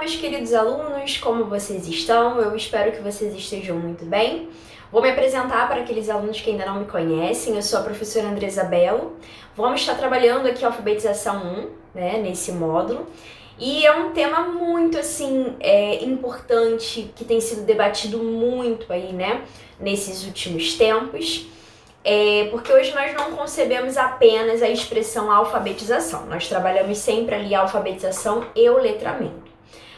meus queridos alunos, como vocês estão? Eu espero que vocês estejam muito bem. Vou me apresentar para aqueles alunos que ainda não me conhecem. Eu sou a professora Andresa Bello. Vamos estar trabalhando aqui a alfabetização 1, né, nesse módulo. E é um tema muito, importante, que tem sido debatido muito aí, né, nesses últimos tempos. Porque hoje nós não concebemos apenas a expressão alfabetização. Nós trabalhamos sempre ali a alfabetização e o letramento.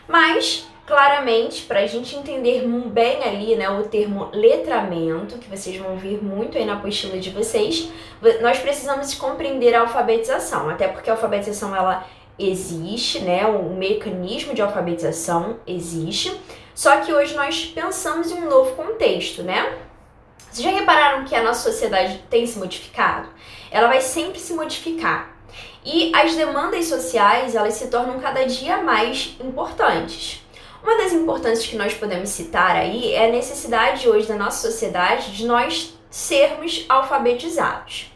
Mas, claramente, para a gente entender bem ali, né, o termo letramento, que vocês vão ver muito aí na apostila de vocês, nós precisamos compreender a alfabetização, até porque a alfabetização ela existe, né, o mecanismo de alfabetização existe, só que hoje nós pensamos em um novo contexto, né? Vocês já repararam que a nossa sociedade tem se modificado? Ela vai sempre se modificar. E as demandas sociais, elas se tornam cada dia mais importantes. Uma das importâncias que nós podemos citar aí é a necessidade hoje da nossa sociedade de nós sermos alfabetizados.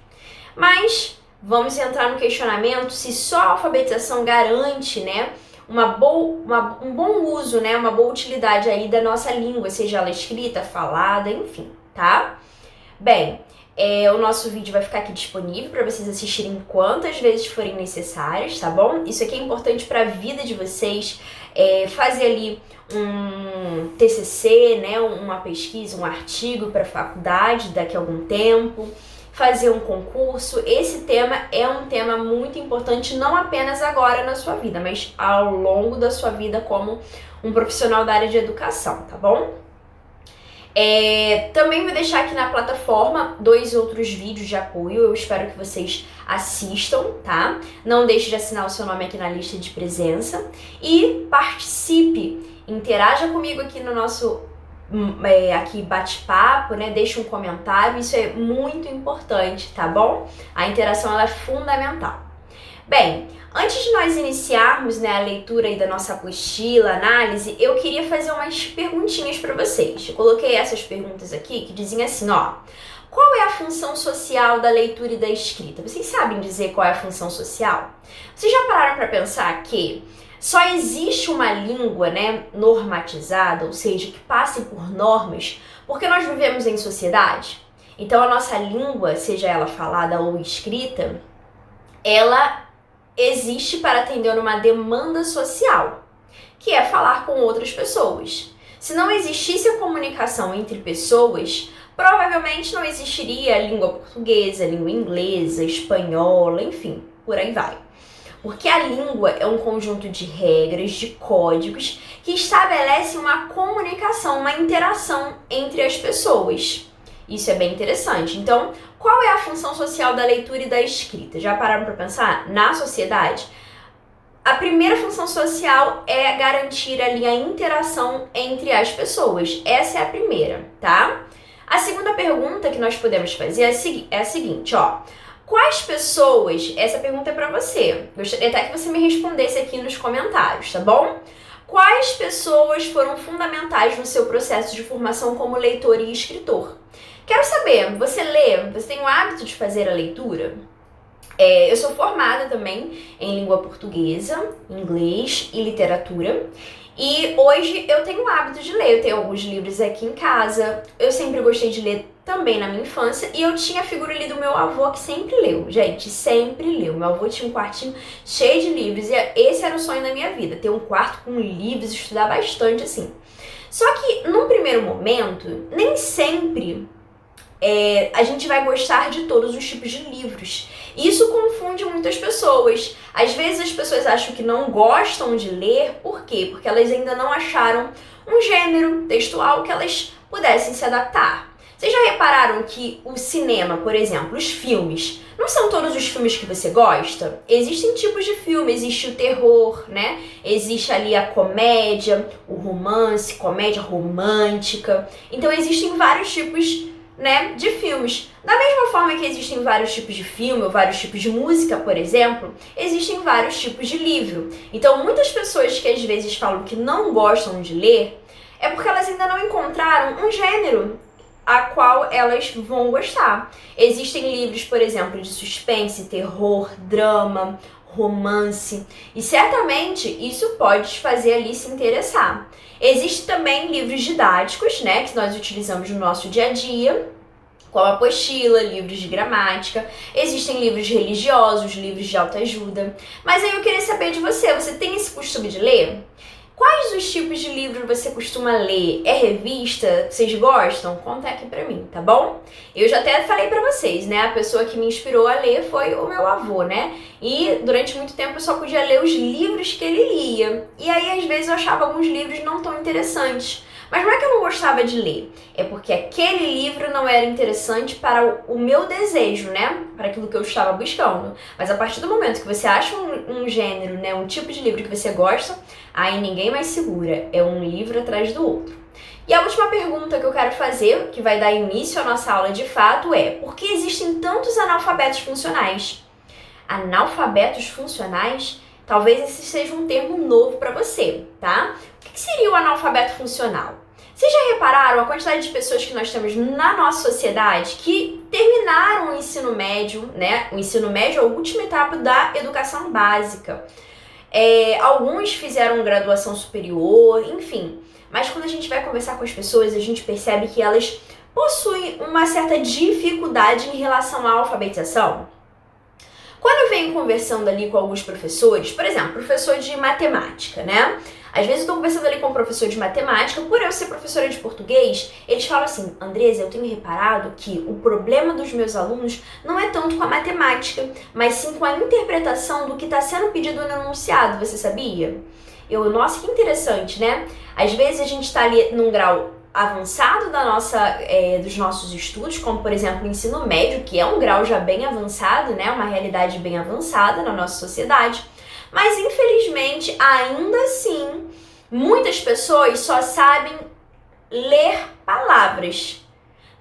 Mas vamos entrar no questionamento se só a alfabetização garante, né, um bom uso, né, uma boa utilidade aí da nossa língua, seja ela escrita, falada, enfim, tá? Bem, o nosso vídeo vai ficar aqui disponível para vocês assistirem quantas vezes forem necessárias, tá bom? Isso aqui é importante para a vida de vocês, fazer ali um TCC, né, uma pesquisa, um artigo para a faculdade daqui a algum tempo, fazer um concurso. Esse tema é um tema muito importante, não apenas agora na sua vida, mas ao longo da sua vida como um profissional da área de educação, tá bom? Também vou deixar aqui na plataforma 2 outros vídeos de apoio, eu espero que vocês assistam, tá? Não deixe de assinar o seu nome aqui na lista de presença e participe, interaja comigo aqui no nosso aqui bate-papo, né? Deixe um comentário, isso é muito importante, tá bom? A interação ela é fundamental. Bem, antes de nós iniciarmos, né, a leitura aí da nossa apostila, análise, eu queria fazer umas perguntinhas para vocês. Eu coloquei essas perguntas aqui que dizem assim, ó: qual é a função social da leitura e da escrita? Vocês sabem dizer qual é a função social? Vocês já pararam para pensar que só existe uma língua, né, normatizada, ou seja, que passe por normas, porque nós vivemos em sociedade? Então a nossa língua, seja ela falada ou escrita, ela existe para atender uma demanda social, que é falar com outras pessoas. Se não existisse a comunicação entre pessoas, provavelmente não existiria a língua portuguesa, a língua inglesa, espanhola, enfim, por aí vai. Porque a língua é um conjunto de regras, de códigos, que estabelecem uma comunicação, uma interação entre as pessoas. Isso é bem interessante. Então, qual é a função social da leitura e da escrita? Já pararam para pensar? Na sociedade, a primeira função social é garantir ali a interação entre as pessoas. Essa é a primeira, tá? A segunda pergunta que nós podemos fazer é a seguinte, ó. Quais pessoas... Essa pergunta é para você. Gostaria até que você me respondesse aqui nos comentários, tá bom? Quais pessoas foram fundamentais no seu processo de formação como leitor e escritor? Quero saber, você lê? Você tem o hábito de fazer a leitura? Eu sou formada também em língua portuguesa, inglês e literatura. E hoje eu tenho o hábito de ler. Eu tenho alguns livros aqui em casa. Eu sempre gostei de ler também na minha infância. E eu tinha a figura ali do meu avô que sempre leu. Gente, sempre leu. Meu avô tinha um quartinho cheio de livros. E esse era o sonho da minha vida. Ter um quarto com livros, estudar bastante assim. Só que, num primeiro momento, nem sempre a gente vai gostar de todos os tipos de livros. Isso confunde muitas pessoas. Às vezes as pessoas acham que não gostam de ler, por quê? Porque elas ainda não acharam um gênero textual que elas pudessem se adaptar. Vocês já repararam que o cinema, por exemplo, os filmes, não são todos os filmes que você gosta? Existem tipos de filme, existe o terror, né? Existe ali a comédia, o romance, comédia romântica. Então existem vários tipos, né, de filmes. Da mesma forma que existem vários tipos de filme ou vários tipos de música, por exemplo, existem vários tipos de livro. Então, muitas pessoas que às vezes falam que não gostam de ler, é porque elas ainda não encontraram um gênero a qual elas vão gostar. Existem livros, por exemplo, de suspense, terror, drama, romance, e certamente isso pode te fazer ali se interessar. Existem também livros didáticos, né, que nós utilizamos no nosso dia a dia, como apostila, livros de gramática, existem livros religiosos, livros de autoajuda. Mas aí eu queria saber de você, você tem esse costume de ler? Quais os tipos de livros você costuma ler? É revista? Vocês gostam? Conta aqui pra mim, tá bom? Eu já até falei pra vocês, né? A pessoa que me inspirou a ler foi o meu avô, né? E durante muito tempo eu só podia ler os livros que ele lia. E aí, às vezes, eu achava alguns livros não tão interessantes. Mas não é que eu não gostava de ler, é porque aquele livro não era interessante para o meu desejo, né? Para aquilo que eu estava buscando. Mas a partir do momento que você acha um gênero, né? Um tipo de livro que você gosta, aí ninguém mais segura. É um livro atrás do outro. E a última pergunta que eu quero fazer, que vai dar início à nossa aula de fato, é: por que existem tantos analfabetos funcionais? Analfabetos funcionais? Talvez esse seja um termo novo para você, tá? O que seria o analfabeto funcional? Vocês já repararam a quantidade de pessoas que nós temos na nossa sociedade que terminaram o ensino médio, né? O ensino médio é a última etapa da educação básica. Alguns fizeram graduação superior, enfim. Mas quando a gente vai conversar com as pessoas, a gente percebe que elas possuem uma certa dificuldade em relação à alfabetização. Quando eu venho conversando ali com alguns professores, por exemplo, professor de matemática, né? Às vezes eu estou conversando ali com um professor de matemática, por eu ser professora de português, eles falam assim: Andresa, eu tenho reparado que o problema dos meus alunos não é tanto com a matemática, mas sim com a interpretação do que está sendo pedido no enunciado, você sabia? Nossa, que interessante, né? Às vezes a gente está ali num grau avançado dos nossos estudos, como por exemplo o ensino médio, que é um grau já bem avançado, né? Uma realidade bem avançada na nossa sociedade. Mas, infelizmente, ainda assim, muitas pessoas só sabem ler palavras,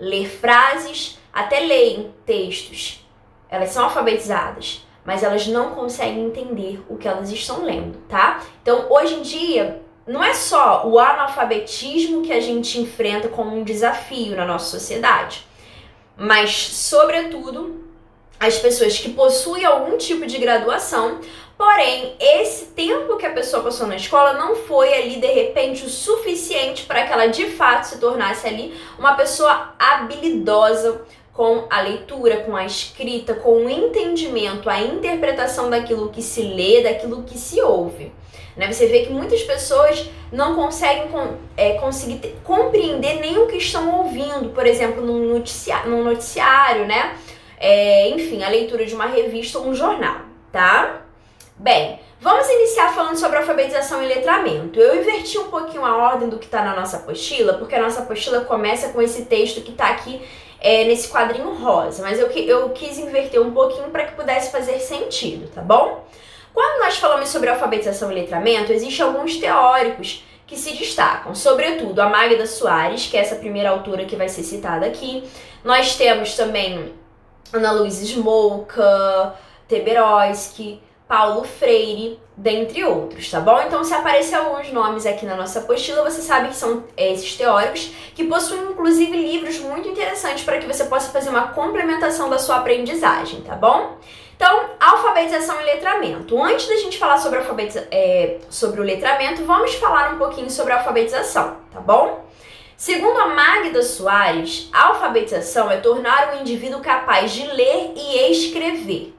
ler frases, até leem textos. Elas são alfabetizadas, mas elas não conseguem entender o que elas estão lendo, tá? Então, hoje em dia, não é só o analfabetismo que a gente enfrenta como um desafio na nossa sociedade, mas, sobretudo, as pessoas que possuem algum tipo de graduação. Porém, esse tempo que a pessoa passou na escola não foi ali, de repente, o suficiente para que ela, de fato, se tornasse ali uma pessoa habilidosa com a leitura, com a escrita, com o entendimento, a interpretação daquilo que se lê, daquilo que se ouve. Né? Você vê que muitas pessoas não conseguem conseguir compreender nem o que estão ouvindo, por exemplo, num noticiário, né? Enfim, a leitura de uma revista ou um jornal, tá? Bem, vamos iniciar falando sobre alfabetização e letramento. Eu inverti um pouquinho a ordem do que está na nossa apostila, porque a nossa apostila começa com esse texto que está aqui nesse quadrinho rosa, mas eu quis inverter um pouquinho para que pudesse fazer sentido, tá bom? Quando nós falamos sobre alfabetização e letramento, existem alguns teóricos que se destacam, sobretudo a Magda Soares, que é essa primeira autora que vai ser citada aqui. Nós temos também Ana Luísa Smolka, Teberoski, Paulo Freire, dentre outros, tá bom? Então, se aparecer alguns nomes aqui na nossa apostila, você sabe que são esses teóricos, que possuem, inclusive, livros muito interessantes para que você possa fazer uma complementação da sua aprendizagem, tá bom? Então, alfabetização e letramento. Antes da gente falar sobre o letramento, vamos falar um pouquinho sobre a alfabetização, tá bom? Segundo a Magda Soares, a alfabetização é tornar o indivíduo capaz de ler e escrever.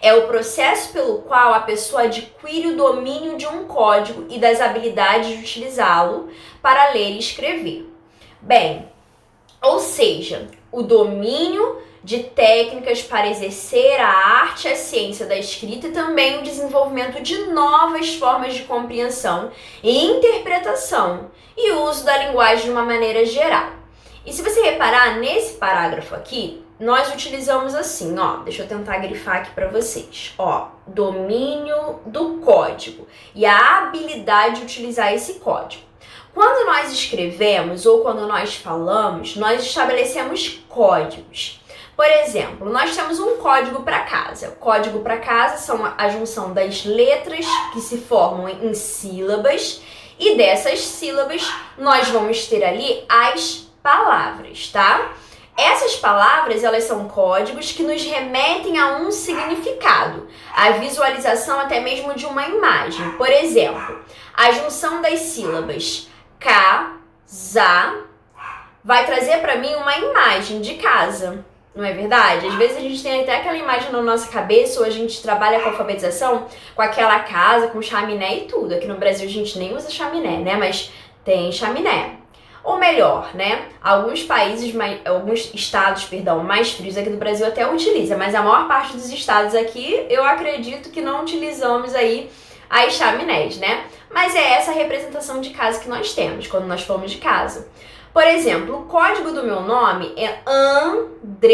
É o processo pelo qual a pessoa adquire o domínio de um código e das habilidades de utilizá-lo para ler e escrever. Bem, ou seja, o domínio de técnicas para exercer a arte e a ciência da escrita e também o desenvolvimento de novas formas de compreensão e interpretação e uso da linguagem de uma maneira geral. E se você reparar nesse parágrafo aqui, nós utilizamos assim, ó, deixa eu tentar grifar aqui para vocês, ó, domínio do código e a habilidade de utilizar esse código. Quando nós escrevemos ou quando nós falamos, nós estabelecemos códigos. Por exemplo, nós temos um código para casa. O código para casa são a junção das letras que se formam em sílabas e dessas sílabas nós vamos ter ali as palavras, tá? Essas palavras, elas são códigos que nos remetem a um significado, a visualização até mesmo de uma imagem. Por exemplo, a junção das sílabas casa vai trazer para mim uma imagem de casa, não é verdade? Às vezes a gente tem até aquela imagem na nossa cabeça, ou a gente trabalha com alfabetização com aquela casa, com chaminé e tudo. Aqui no Brasil a gente nem usa chaminé, né? Mas tem chaminé. Ou melhor, né? Alguns estados, mais frios aqui do Brasil até utiliza, mas a maior parte dos estados aqui, eu acredito que não utilizamos aí as chaminés, né? Mas é essa a representação de casa que nós temos quando nós falamos de casa. Por exemplo, o código do meu nome é Andresa.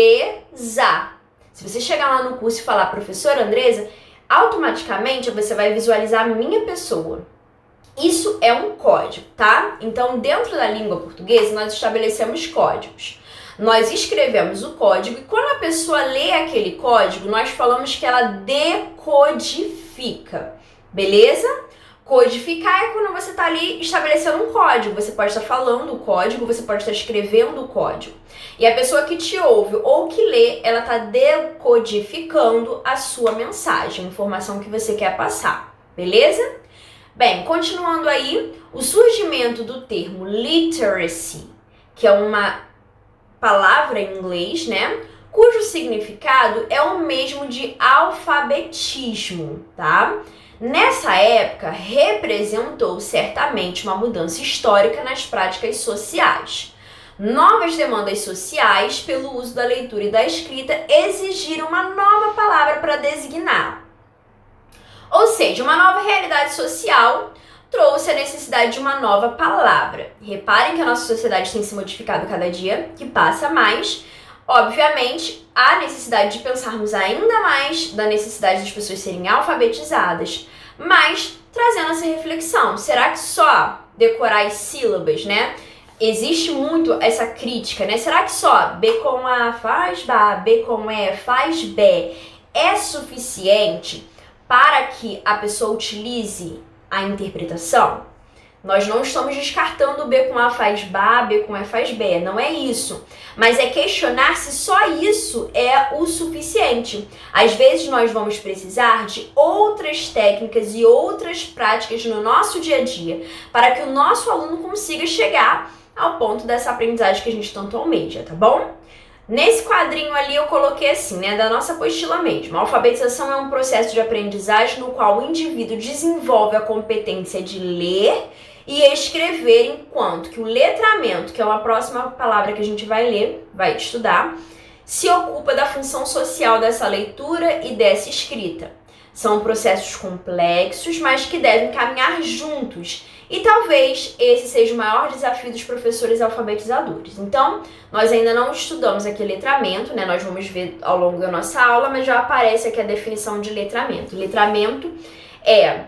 Se você chegar lá no curso e falar professora Andresa, automaticamente você vai visualizar a minha pessoa. Isso é um código, tá? Então, dentro da língua portuguesa, nós estabelecemos códigos. Nós escrevemos o código e quando a pessoa lê aquele código, nós falamos que ela decodifica, beleza? Codificar é quando você está ali estabelecendo um código. Você pode estar falando o código, você pode estar escrevendo o código. E a pessoa que te ouve ou que lê, ela está decodificando a sua mensagem, a informação que você quer passar, beleza? Bem, continuando aí, o surgimento do termo literacy, que é uma palavra em inglês, né? Cujo significado é o mesmo de alfabetismo, tá? Nessa época, representou certamente uma mudança histórica nas práticas sociais. Novas demandas sociais, pelo uso da leitura e da escrita, exigiram uma nova palavra para designar. Ou seja, uma nova realidade social trouxe a necessidade de uma nova palavra. Reparem que a nossa sociedade tem se modificado cada dia que passa mais. Obviamente, há necessidade de pensarmos ainda mais da necessidade das pessoas serem alfabetizadas, mas trazendo essa reflexão, será que só decorar as sílabas, né? Existe muito essa crítica, né? Será que só B com A faz Bá, B com E faz Bé é suficiente para que a pessoa utilize a interpretação? Nós não estamos descartando B com A faz Bá, B com E faz Bé, não é isso. Mas é questionar se só isso é o suficiente. Às vezes nós vamos precisar de outras técnicas e outras práticas no nosso dia a dia para que o nosso aluno consiga chegar ao ponto dessa aprendizagem que a gente tanto almeja, tá bom? Nesse quadrinho ali eu coloquei assim, né, da nossa apostila mesmo. A alfabetização é um processo de aprendizagem no qual o indivíduo desenvolve a competência de ler e escrever, enquanto que o letramento, que é uma próxima palavra que a gente vai ler, vai estudar, se ocupa da função social dessa leitura e dessa escrita. São processos complexos, mas que devem caminhar juntos. E talvez esse seja o maior desafio dos professores alfabetizadores. Então, nós ainda não estudamos aqui letramento, né? Nós vamos ver ao longo da nossa aula, mas já aparece aqui a definição de letramento. Letramento é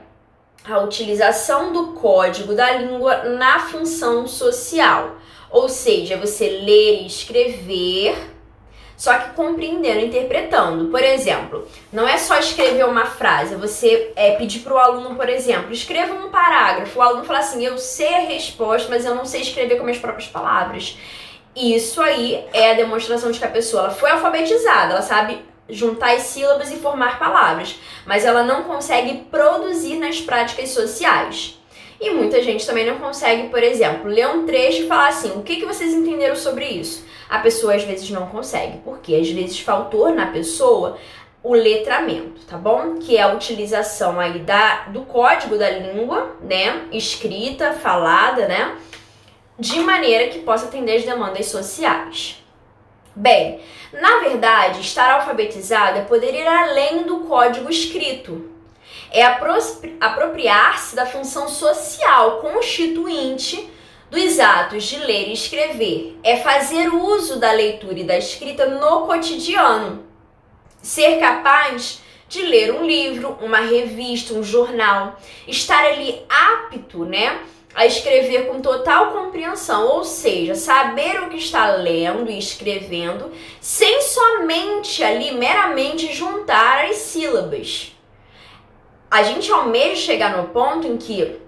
a utilização do código da língua na função social. Ou seja, você ler e escrever, só que compreendendo, interpretando. Por exemplo, não é só escrever uma frase, você pedir para o aluno, por exemplo, escreva um parágrafo. O aluno fala assim, eu sei a resposta, mas eu não sei escrever com minhas próprias palavras. Isso aí é a demonstração de que a pessoa ela foi alfabetizada, ela sabe juntar as sílabas e formar palavras, mas ela não consegue produzir nas práticas sociais. E muita gente também não consegue, por exemplo, ler um trecho e falar assim, o que vocês entenderam sobre isso? A pessoa às vezes não consegue, porque às vezes faltou na pessoa o letramento, tá bom? Que é a utilização aí do código da língua, né? Escrita, falada, né? De maneira que possa atender as demandas sociais. Bem, na verdade, estar alfabetizado é poder ir além do código escrito. É apropriar-se da função social constituinte dos atos de ler e escrever. É fazer uso da leitura e da escrita no cotidiano. Ser capaz de ler um livro, uma revista, um jornal. Estar ali apto, né, a escrever com total compreensão, ou seja, saber o que está lendo e escrevendo, sem somente ali meramente juntar as sílabas. A gente almeja chegar no ponto em que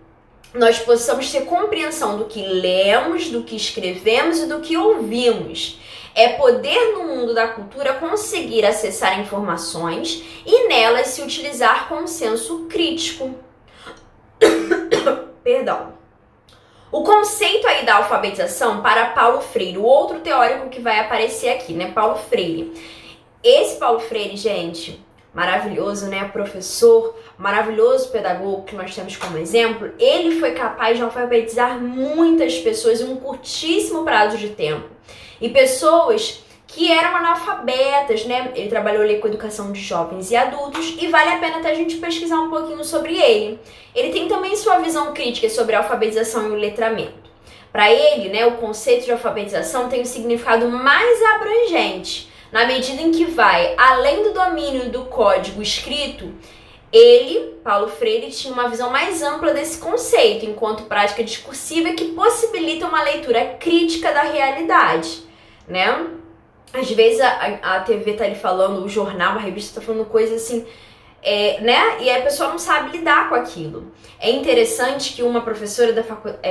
nós possamos ter compreensão do que lemos, do que escrevemos e do que ouvimos. É poder no mundo da cultura conseguir acessar informações e nelas se utilizar com senso crítico. Perdão. O conceito aí da alfabetização para Paulo Freire, o outro teórico que vai aparecer aqui, né? Paulo Freire. Esse Paulo Freire, gente, maravilhoso, né? Professor, maravilhoso pedagogo que nós temos como exemplo, ele foi capaz de alfabetizar muitas pessoas em um curtíssimo prazo de tempo. E pessoas que eram analfabetas, né? Ele trabalhou ali com educação de jovens e adultos e vale a pena até a gente pesquisar um pouquinho sobre ele. Ele tem também sua visão crítica sobre a alfabetização e o letramento. Para ele, né, o conceito de alfabetização tem um significado mais abrangente, na medida em que vai além do domínio do código escrito. Ele, Paulo Freire, tinha uma visão mais ampla desse conceito, enquanto prática discursiva que possibilita uma leitura crítica da realidade, né? Às vezes a TV tá ali falando, o jornal, a revista tá falando coisas assim, né? E a pessoa não sabe lidar com aquilo. É interessante que uma professora da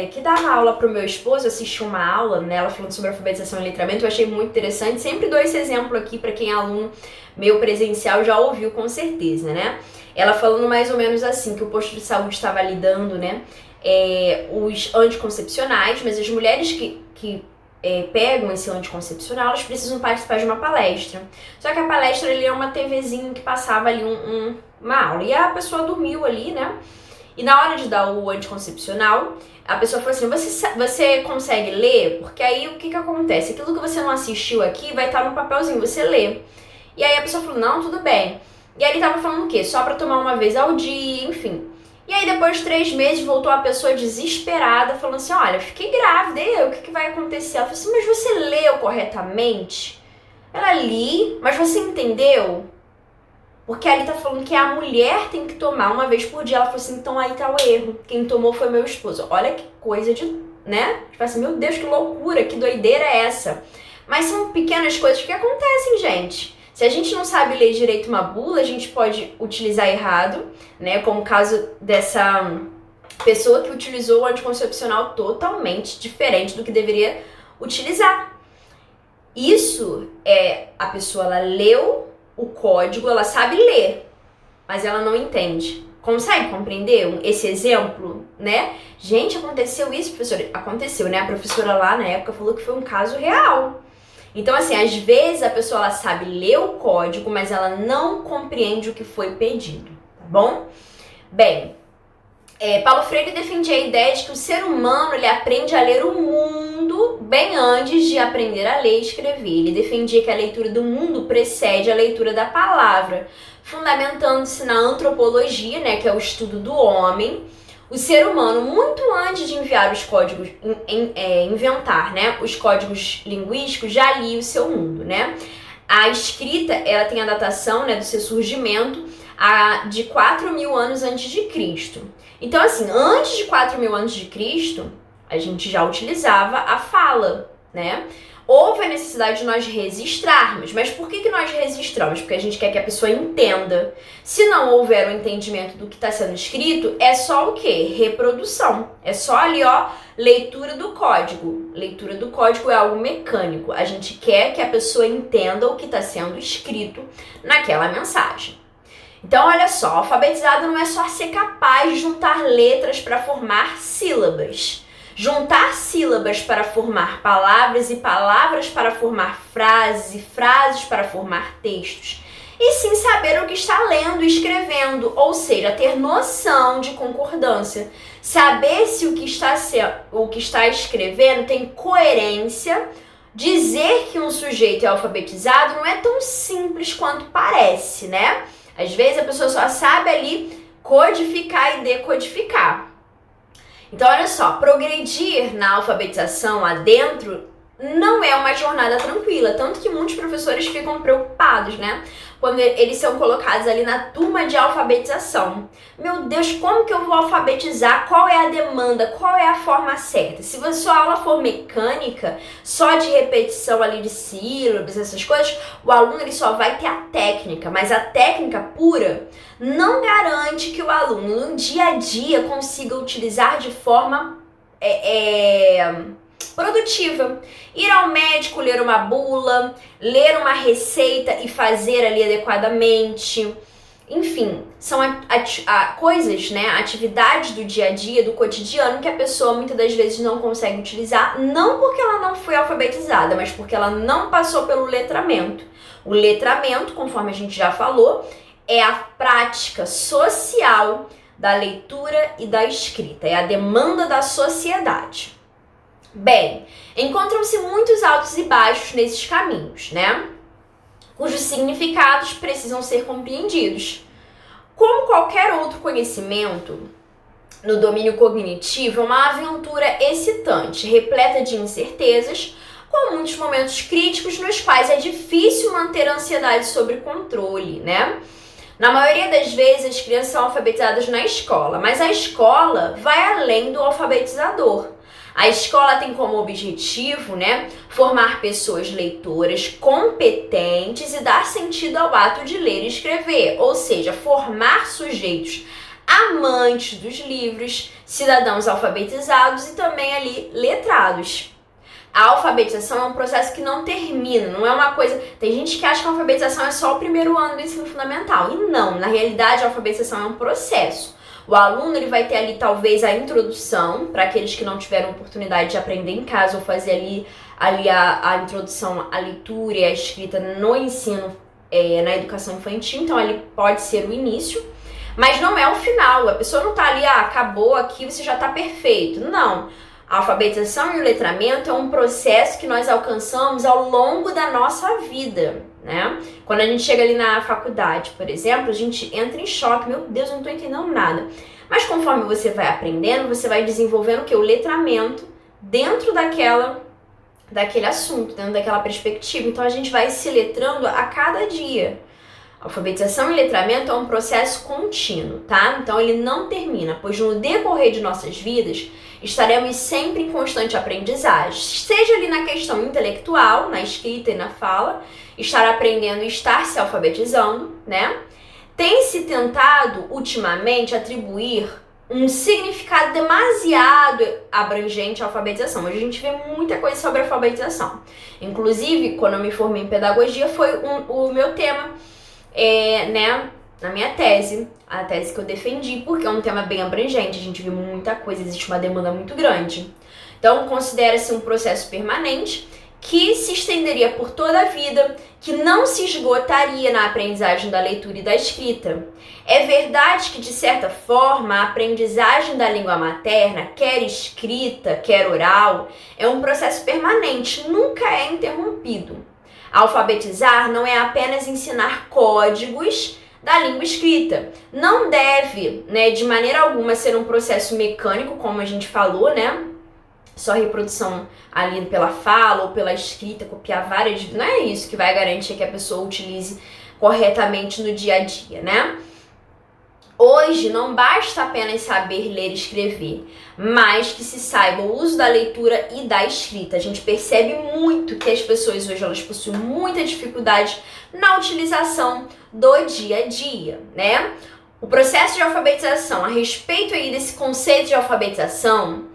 que dava aula pro meu esposo, assistiu uma aula, né? Ela falando sobre alfabetização e letramento, eu achei muito interessante. Sempre dou esse exemplo aqui para quem é aluno meu presencial já ouviu com certeza, né? Ela falando mais ou menos assim, que o posto de saúde estava lidando, né? Os anticoncepcionais, mas as mulheres que pegam esse anticoncepcional, elas precisam participar de uma palestra. Só que a palestra ali é uma TVzinha que passava ali uma aula. E a pessoa dormiu ali, né? E na hora de dar o anticoncepcional, a pessoa falou assim, você consegue ler? Porque aí o que acontece? Aquilo que você não assistiu aqui vai estar no papelzinho, você lê. E aí a pessoa falou, não, tudo bem. E aí ele tava falando o quê? Só pra tomar uma vez ao dia, enfim. E aí depois de 3 meses voltou a pessoa desesperada, falando assim, olha, fiquei grávida, e aí, o que vai acontecer? Ela falou assim, mas você leu corretamente? Ela li, mas você entendeu? Porque ali tá falando que a mulher tem que tomar uma vez por dia. Ela falou assim, então aí tá o erro. Quem tomou foi meu esposo. Olha que coisa de, né? Tipo assim, meu Deus, que loucura, que doideira é essa? Mas são pequenas coisas que acontecem, gente. Se a gente não sabe ler direito uma bula, a gente pode utilizar errado, né? Como o caso dessa pessoa que utilizou o anticoncepcional totalmente diferente do que deveria utilizar. Isso a pessoa, ela leu o código, ela sabe ler, mas ela não entende. Consegue compreender esse exemplo, né? Gente, aconteceu isso, professora? Aconteceu, né? A professora lá na época falou que foi um caso real. Então, assim, às vezes a pessoa ela sabe ler o código, mas ela não compreende o que foi pedido, tá bom? Bem, Paulo Freire defendia a ideia de que o ser humano ele aprende a ler o mundo bem antes de aprender a ler e escrever. Ele defendia que a leitura do mundo precede a leitura da palavra, fundamentando-se na antropologia, né, que é o estudo do homem. O ser humano, muito antes de enviar os códigos, inventar, né, os códigos linguísticos, já lia o seu mundo, né? A escrita, ela tem a datação, né, do seu surgimento de 4.000 anos antes de Cristo. Então, assim, antes de 4.000 anos de Cristo, a gente já utilizava a fala, né? Houve a necessidade de nós registrarmos. Mas por que nós registramos? Porque a gente quer que a pessoa entenda. Se não houver o entendimento do que está sendo escrito, é só o quê? Reprodução. É só ali, ó, leitura do código. Leitura do código é algo mecânico. A gente quer que a pessoa entenda o que está sendo escrito naquela mensagem. Então, olha só, alfabetizado não é só ser capaz de juntar letras para formar sílabas. Juntar sílabas para formar palavras e palavras para formar frases e frases para formar textos. E sim saber o que está lendo e escrevendo, ou seja, ter noção de concordância. Saber se o que está escrevendo tem coerência. Dizer que um sujeito é alfabetizado não é tão simples quanto parece, né? Às vezes a pessoa só sabe ali codificar e decodificar. Então, olha só, progredir na alfabetização adentro não é uma jornada tranquila, tanto que muitos professores ficam preocupados, né? Quando eles são colocados ali na turma de alfabetização. Meu Deus, como que eu vou alfabetizar? Qual é a demanda? Qual é a forma certa? Se a sua aula for mecânica, só de repetição ali de sílabas, essas coisas, o aluno ele só vai ter a técnica, mas a técnica pura não garante que o aluno no dia a dia consiga utilizar de forma produtiva. Ir ao médico, ler uma bula, ler uma receita e fazer ali adequadamente. Enfim, são coisas, né, atividades do dia a dia, do cotidiano, que a pessoa muitas das vezes não consegue utilizar, não porque ela não foi alfabetizada, mas porque ela não passou pelo letramento. O letramento, conforme a gente já falou, é a prática social da leitura e da escrita, é a demanda da sociedade. Bem, encontram-se muitos altos e baixos nesses caminhos, né? Cujos significados precisam ser compreendidos. Como qualquer outro conhecimento, no domínio cognitivo é uma aventura excitante, repleta de incertezas, com muitos momentos críticos nos quais é difícil manter a ansiedade sob controle, né? Na maioria das vezes, as crianças são alfabetizadas na escola, mas a escola vai além do alfabetizador. A escola tem como objetivo, né, formar pessoas leitoras competentes e dar sentido ao ato de ler e escrever, ou seja, formar sujeitos amantes dos livros, cidadãos alfabetizados e também ali letrados. A alfabetização é um processo que não termina, não é uma coisa... Tem gente que acha que a alfabetização é só o primeiro ano do ensino fundamental, e não, na realidade a alfabetização é um processo. O aluno ele vai ter ali talvez a introdução, para aqueles que não tiveram oportunidade de aprender em casa ou fazer ali a introdução à leitura e à escrita no ensino, na educação infantil, então ali pode ser o início, mas não é o final, a pessoa não está ali, acabou aqui, você já está perfeito, não. A alfabetização e o letramento é um processo que nós alcançamos ao longo da nossa vida, né? Quando a gente chega ali na faculdade, por exemplo, a gente entra em choque, meu Deus, eu não estou entendendo nada. Mas conforme você vai aprendendo, você vai desenvolvendo o quê? O letramento dentro daquele assunto, dentro daquela perspectiva. Então a gente vai se letrando a cada dia. Alfabetização e letramento é um processo contínuo, tá? Então ele não termina, pois no decorrer de nossas vidas estaremos sempre em constante aprendizagem, seja ali na questão intelectual, na escrita e na fala, estar aprendendo e estar se alfabetizando, né? Tem se tentado ultimamente atribuir um significado demasiado abrangente à alfabetização. Hoje a gente vê muita coisa sobre alfabetização. Inclusive, quando eu me formei em pedagogia, foi o meu tema, né, na minha tese, a tese que eu defendi, porque é um tema bem abrangente, a gente viu muita coisa, existe uma demanda muito grande. Então, considera-se um processo permanente que se estenderia por toda a vida, que não se esgotaria na aprendizagem da leitura e da escrita. É verdade que, de certa forma, a aprendizagem da língua materna, quer escrita, quer oral, é um processo permanente, nunca é interrompido. Alfabetizar não é apenas ensinar códigos da língua escrita. Não deve, né, de maneira alguma ser um processo mecânico, como a gente falou, né? Só reprodução ali pela fala ou pela escrita, copiar várias... Não é isso que vai garantir que a pessoa utilize corretamente no dia a dia, né? Hoje não basta apenas saber ler e escrever, mas que se saiba o uso da leitura e da escrita. A gente percebe muito que as pessoas hoje elas possuem muita dificuldade na utilização do dia a dia, né? O processo de alfabetização, a respeito aí desse conceito de alfabetização,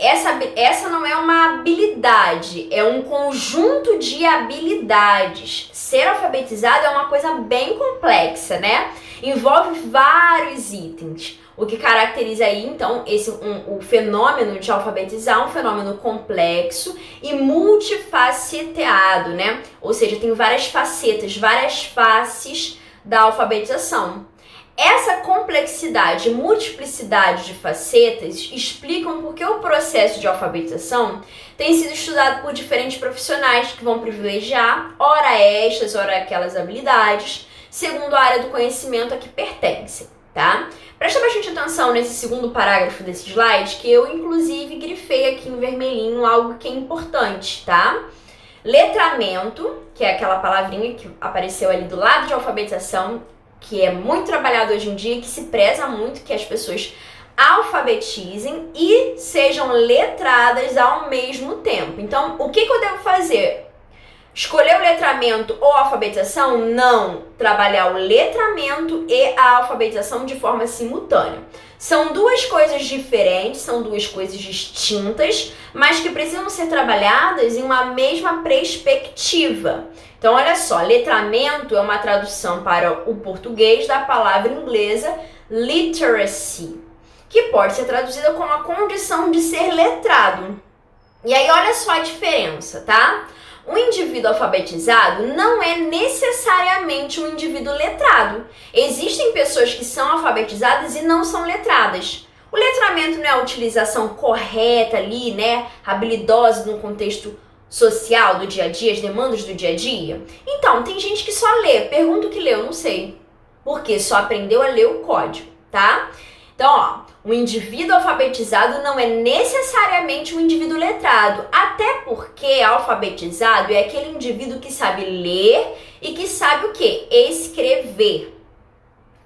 essa não é uma habilidade, é um conjunto de habilidades. Ser alfabetizado é uma coisa bem complexa, né? Envolve vários itens, o que caracteriza aí, então, o fenômeno de alfabetizar, um fenômeno complexo e multifaceteado, né? Ou seja, tem várias facetas, várias faces da alfabetização. Essa complexidade e multiplicidade de facetas explicam por que o processo de alfabetização tem sido estudado por diferentes profissionais que vão privilegiar, ora estas, ora aquelas habilidades, segundo a área do conhecimento a que pertencem. tá? Presta bastante atenção nesse segundo parágrafo desse slide, que eu inclusive grifei aqui em vermelhinho algo que é importante, tá? Letramento, que é aquela palavrinha que apareceu ali do lado de alfabetização, que é muito trabalhado hoje em dia, que se preza muito que as pessoas alfabetizem e sejam letradas ao mesmo tempo. Então, o que eu devo fazer? Escolher o letramento ou a alfabetização? Não. Trabalhar o letramento e a alfabetização de forma simultânea. São duas coisas diferentes, são duas coisas distintas, mas que precisam ser trabalhadas em uma mesma perspectiva. Então, olha só, letramento é uma tradução para o português da palavra inglesa literacy, que pode ser traduzida como a condição de ser letrado. E aí, olha só a diferença, tá? Um indivíduo alfabetizado não é necessariamente um indivíduo letrado. Existem pessoas que são alfabetizadas e não são letradas. O letramento não é a utilização correta ali, né, habilidosa no contexto social do dia a dia, as demandas do dia a dia. Então, tem gente que só lê. Pergunta o que leu, não sei. Porque só aprendeu a ler o código, tá? Então, ó, um indivíduo alfabetizado não é necessariamente um indivíduo letrado, até porque alfabetizado é aquele indivíduo que sabe ler e que sabe o quê? Escrever,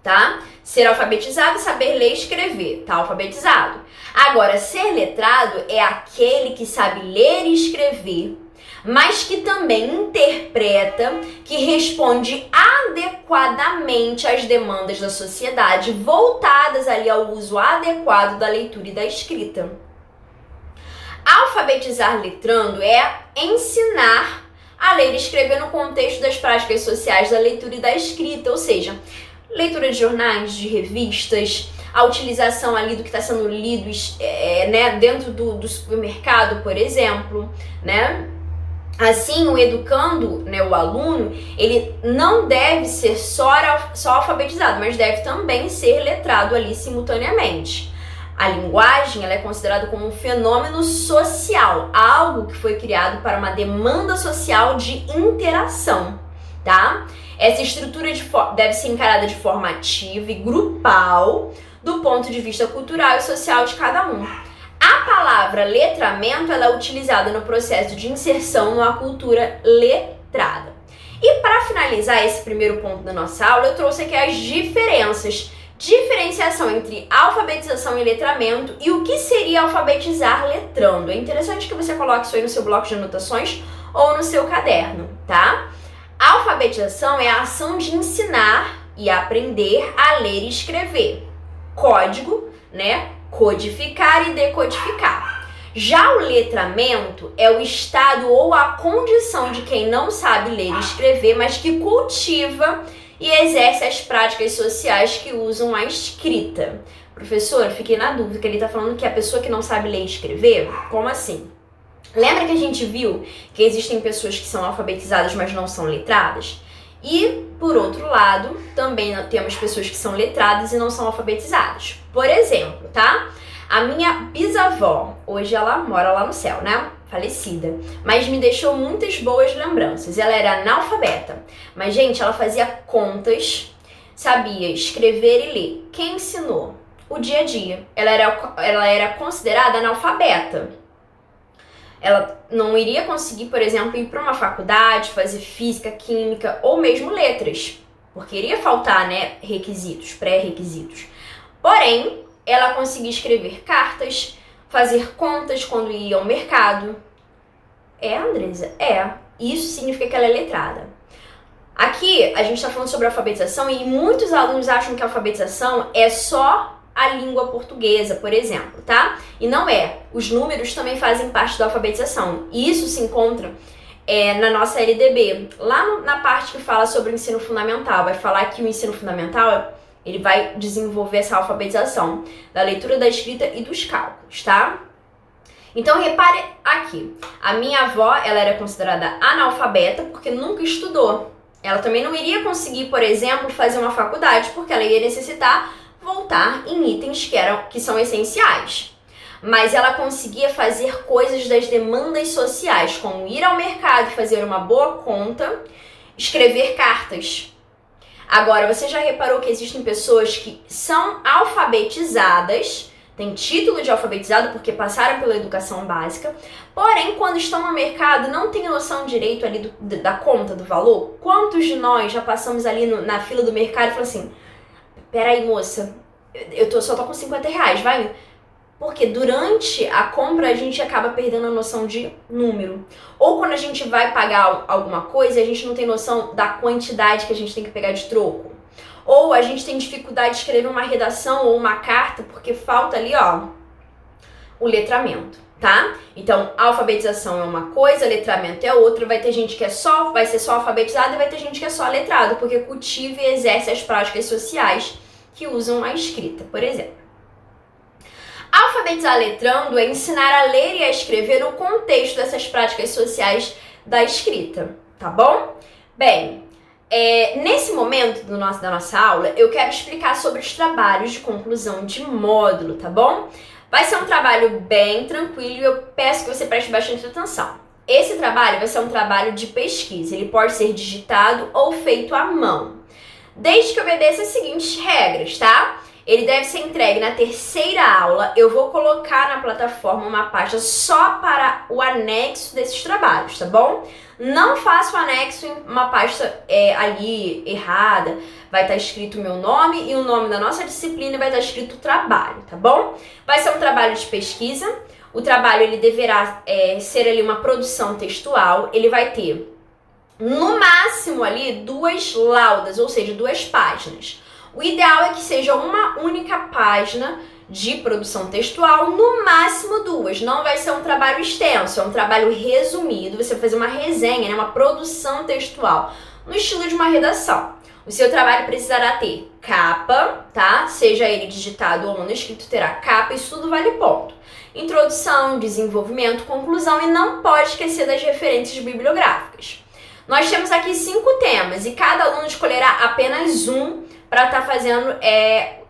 tá? Ser alfabetizado, saber ler e escrever, tá alfabetizado. Agora, ser letrado é aquele que sabe ler e escrever, mas que também interpreta, que responde adequadamente às demandas da sociedade, voltadas ali ao uso adequado da leitura e da escrita. Alfabetizar letrando é ensinar a ler e escrever no contexto das práticas sociais da leitura e da escrita, ou seja, leitura de jornais, de revistas, a utilização ali do que está sendo lido né, dentro do supermercado, por exemplo, né? Assim, o educando, né, o aluno, ele não deve ser só alfabetizado, mas deve também ser letrado ali simultaneamente. A linguagem, ela é considerada como um fenômeno social, algo que foi criado para uma demanda social de interação, tá? Essa estrutura deve ser encarada de forma ativa e grupal do ponto de vista cultural e social de cada um. A palavra letramento ela é utilizada no processo de inserção numa cultura letrada. E para finalizar esse primeiro ponto da nossa aula, eu trouxe aqui as diferenciação entre alfabetização e letramento e o que seria alfabetizar letrando. É interessante que você coloque isso aí no seu bloco de anotações ou no seu caderno, tá? A alfabetização é a ação de ensinar e aprender a ler e escrever. Código, né? Codificar e decodificar. Já o letramento é o estado ou a condição de quem não sabe ler e escrever, mas que cultiva e exerce as práticas sociais que usam a escrita. Professora, fiquei na dúvida que ele está falando que a pessoa que não sabe ler e escrever, como assim? Lembra que a gente viu que existem pessoas que são alfabetizadas, mas não são letradas? E, por outro lado, também temos pessoas que são letradas e não são alfabetizadas. Por exemplo, tá? A minha bisavó, hoje ela mora lá no céu, né? Falecida. Mas me deixou muitas boas lembranças. Ela era analfabeta. Mas, gente, ela fazia contas, sabia escrever e ler. Quem ensinou? O dia a dia. Ela era considerada analfabeta. Ela não iria conseguir, por exemplo, ir para uma faculdade, fazer física, química ou mesmo letras, porque iria faltar, né, requisitos, pré-requisitos. Porém, ela conseguia escrever cartas, fazer contas quando ia ao mercado. Andresa? Isso significa que ela é letrada. Aqui, a gente está falando sobre alfabetização e muitos alunos acham que a alfabetização é só a língua portuguesa, por exemplo, tá? E não é. Os números também fazem parte da alfabetização. E isso se encontra na nossa LDB. Lá na parte que fala sobre o ensino fundamental, vai falar que o ensino fundamental ele vai desenvolver essa alfabetização da leitura, da escrita e dos cálculos, tá? Então, repare aqui. A minha avó, ela era considerada analfabeta porque nunca estudou. Ela também não iria conseguir, por exemplo, fazer uma faculdade porque ela ia necessitar voltar em itens que são essenciais. Mas ela conseguia fazer coisas das demandas sociais, como ir ao mercado e fazer uma boa conta, escrever cartas. Agora, você já reparou que existem pessoas que são alfabetizadas, têm título de alfabetizado porque passaram pela educação básica, porém, quando estão no mercado, não têm noção direito ali da conta, do valor? Quantos de nós já passamos ali na fila do mercado e falamos assim, peraí, moça, só tô com 50 reais, vai? Porque durante a compra a gente acaba perdendo a noção de número. Ou quando a gente vai pagar alguma coisa, a gente não tem noção da quantidade que a gente tem que pegar de troco. Ou a gente tem dificuldade de escrever uma redação ou uma carta porque falta ali, ó, o letramento, tá? Então, alfabetização é uma coisa, letramento é outra. Vai ter gente que vai ser só alfabetizada e vai ter gente que é só letrado, porque cultiva e exerce as práticas sociais que usam a escrita, por exemplo. Alfabetizar letrando é ensinar a ler e a escrever no contexto dessas práticas sociais da escrita, tá bom? Bem, nesse momento da nossa aula, eu quero explicar sobre os trabalhos de conclusão de módulo, tá bom? Vai ser um trabalho bem tranquilo e eu peço que você preste bastante atenção. Esse trabalho vai ser um trabalho de pesquisa, ele pode ser digitado ou feito à mão, desde que obedeça as seguintes regras, tá? Ele deve ser entregue na terceira aula. Eu vou colocar na plataforma uma pasta só para o anexo desses trabalhos, tá bom? Não faça o anexo em uma pasta ali errada. Vai estar escrito o meu nome e o nome da nossa disciplina e vai estar escrito trabalho, tá bom? Vai ser um trabalho de pesquisa. O trabalho ele deverá ser ali uma produção textual. Ele vai ter, no máximo ali, 2 laudas, ou seja, 2 páginas. O ideal é que seja uma única página de produção textual, no máximo 2. Não vai ser um trabalho extenso, é um trabalho resumido. Você vai fazer uma resenha, uma produção textual, no estilo de uma redação. O seu trabalho precisará ter capa, tá? Seja ele digitado ou manuscrito, terá capa, isso tudo vale ponto. Introdução, desenvolvimento, conclusão e não pode esquecer das referências bibliográficas. Nós temos aqui 5 temas e cada aluno escolherá apenas um para estar fazendo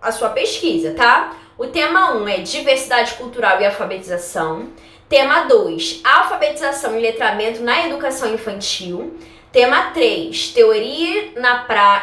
a sua pesquisa, tá? O tema 1 é diversidade cultural e alfabetização. Tema 2, alfabetização e letramento na educação infantil. Tema 3, teoria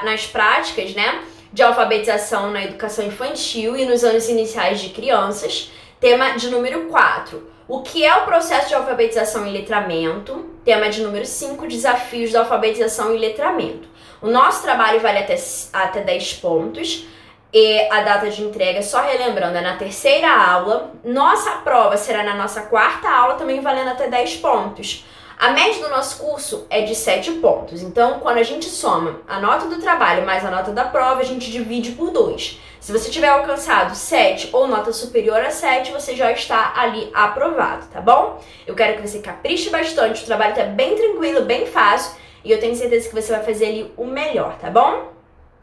nas práticas, né, de alfabetização na educação infantil e nos anos iniciais de crianças. Tema de número 4, o que é o processo de alfabetização e letramento. Tema de número 5, desafios da alfabetização e letramento. O nosso trabalho vale até 10 pontos e a data de entrega, só relembrando, é na terceira aula. Nossa prova será na nossa 4ª aula, também valendo até 10 pontos. A média do nosso curso é de 7 pontos, então quando a gente soma a nota do trabalho mais a nota da prova, a gente divide por 2. Se você tiver alcançado 7 ou nota superior a 7, você já está ali aprovado, tá bom? Eu quero que você capriche bastante, o trabalho está bem tranquilo, bem fácil. E eu tenho certeza que você vai fazer ali o melhor, tá bom?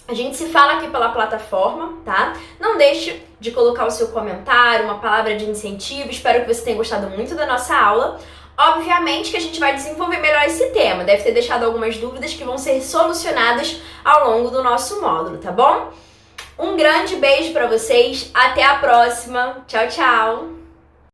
A gente se fala aqui pela plataforma, tá? Não deixe de colocar o seu comentário, uma palavra de incentivo. Espero que você tenha gostado muito da nossa aula. Obviamente que a gente vai desenvolver melhor esse tema. Deve ter deixado algumas dúvidas que vão ser solucionadas ao longo do nosso módulo, tá bom? Um grande beijo pra vocês. Até a próxima. Tchau, tchau!